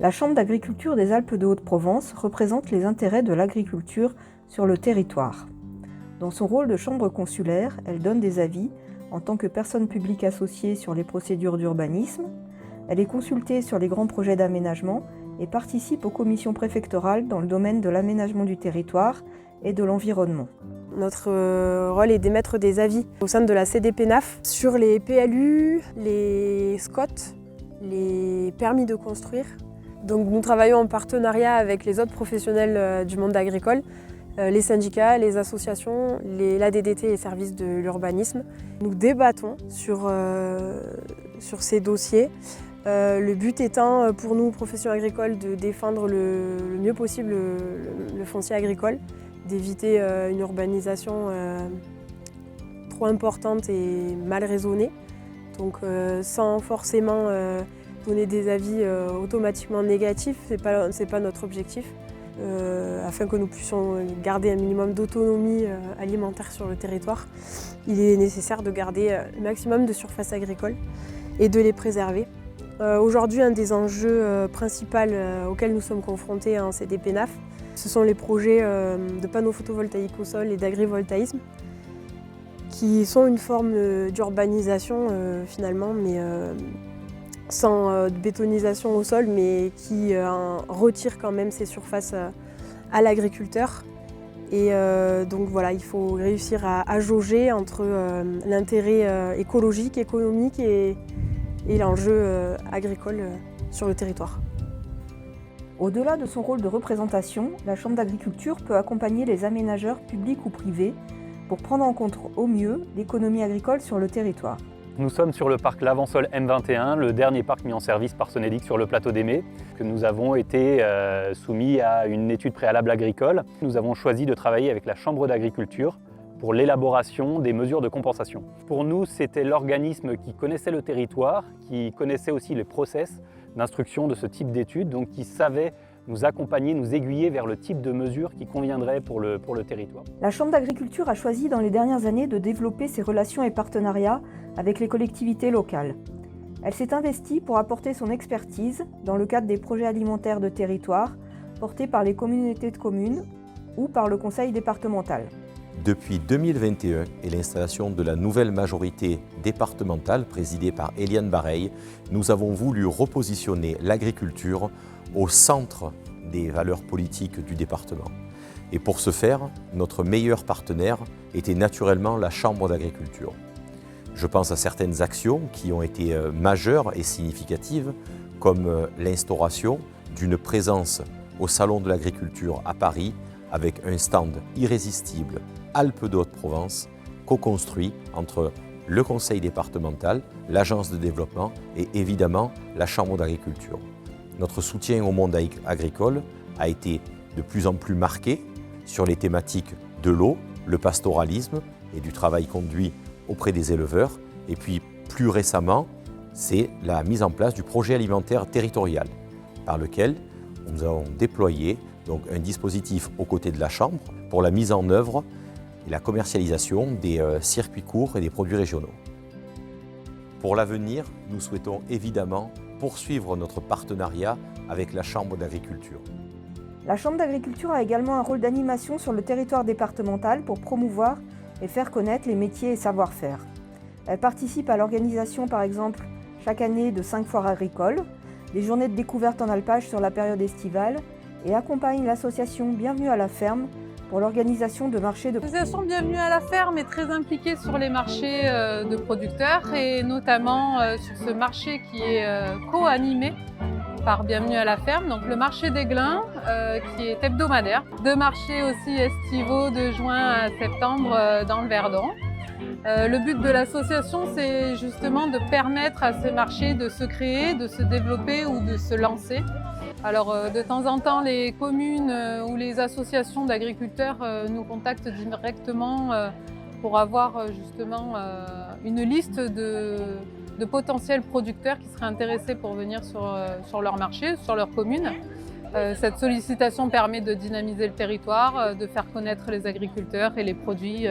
La Chambre d'agriculture des Alpes de Haute-Provence représente les intérêts de l'agriculture sur le territoire. Dans son rôle de chambre consulaire, elle donne des avis en tant que personne publique associée sur les procédures d'urbanisme. Elle est consultée sur les grands projets d'aménagement et participe aux commissions préfectorales dans le domaine de l'aménagement du territoire et de l'environnement. Notre rôle est d'émettre des avis au sein de la CDPENAF sur les PLU, les SCOT, les permis de construire. Donc nous travaillons en partenariat avec les autres professionnels du monde agricole, les syndicats, les associations, l'ADDT et les services de l'urbanisme. Nous débattons sur ces dossiers. Le but étant pour nous, professions agricoles, de défendre le mieux possible le foncier agricole, d'éviter une urbanisation trop importante et mal raisonnée, donc sans forcément donner des avis automatiquement négatifs, c'est pas notre objectif. Afin que nous puissions garder un minimum d'autonomie alimentaire sur le territoire, il est nécessaire de garder le maximum de surfaces agricoles et de les préserver. Aujourd'hui, un des enjeux principaux auxquels nous sommes confrontés en CDPENAF, ce sont les projets de panneaux photovoltaïques au sol et d'agrivoltaïsme, qui sont une forme d'urbanisation finalement, mais sans bétonisation au sol, mais qui retire quand même ces surfaces à l'agriculteur. Et donc voilà, il faut réussir à jauger entre l'intérêt écologique, économique et l'enjeu agricole sur le territoire. Au-delà de son rôle de représentation, la Chambre d'agriculture peut accompagner les aménageurs publics ou privés pour prendre en compte au mieux l'économie agricole sur le territoire. Nous sommes sur le parc L'Avensol M21, le dernier parc mis en service par Sonedic sur le plateau d'Aimé, que nous avons été soumis à une étude préalable agricole. Nous avons choisi de travailler avec la Chambre d'agriculture pour l'élaboration des mesures de compensation. Pour nous, c'était l'organisme qui connaissait le territoire, qui connaissait aussi les process d'instruction de ce type d'études, donc qui savait nous accompagner, nous aiguiller vers le type de mesures qui conviendrait pour le territoire. La Chambre d'agriculture a choisi dans les dernières années de développer ses relations et partenariats avec les collectivités locales. Elle s'est investie pour apporter son expertise dans le cadre des projets alimentaires de territoire portés par les communautés de communes ou par le conseil départemental. Depuis 2021 et l'installation de la nouvelle majorité départementale présidée par Eliane Bareil, nous avons voulu repositionner l'agriculture au centre des valeurs politiques du département. Et pour ce faire, notre meilleur partenaire était naturellement la Chambre d'agriculture. Je pense à certaines actions qui ont été majeures et significatives, comme l'instauration d'une présence au Salon de l'agriculture à Paris avec un stand irrésistible Alpes de Haute-Provence, co-construit entre le conseil départemental, l'agence de développement et évidemment la Chambre d'agriculture. Notre soutien au monde agricole a été de plus en plus marqué sur les thématiques de l'eau, le pastoralisme et du travail conduit auprès des éleveurs. Et puis plus récemment, c'est la mise en place du projet alimentaire territorial par lequel nous avons déployé donc, un dispositif aux côtés de la Chambre pour la mise en œuvre et la commercialisation des circuits courts et des produits régionaux. Pour l'avenir, nous souhaitons évidemment poursuivre notre partenariat avec la Chambre d'agriculture. La Chambre d'agriculture a également un rôle d'animation sur le territoire départemental pour promouvoir et faire connaître les métiers et savoir-faire. Elle participe à l'organisation, par exemple, chaque année de 5 foires agricoles, des journées de découverte en alpage sur la période estivale et accompagne l'association Bienvenue à la ferme pour l'organisation de marchés de produits. L'association Bienvenue à la ferme est très impliquée sur les marchés de producteurs et notamment sur ce marché qui est co-animé par Bienvenue à la ferme, donc le marché des Glins qui est hebdomadaire. 2 marchés aussi estivaux de juin à septembre dans le Verdon. Le but de l'association, c'est justement de permettre à ces marchés de se créer, de se développer ou de se lancer. Alors de temps en temps, les communes ou les associations d'agriculteurs nous contactent directement pour avoir justement une liste de potentiels producteurs qui seraient intéressés pour venir sur leur marché, sur leur commune. Cette sollicitation permet de dynamiser le territoire, de faire connaître les agriculteurs et les produits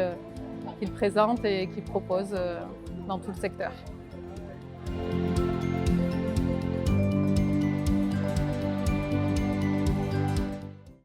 qu'ils présentent et qu'ils proposent dans tout le secteur.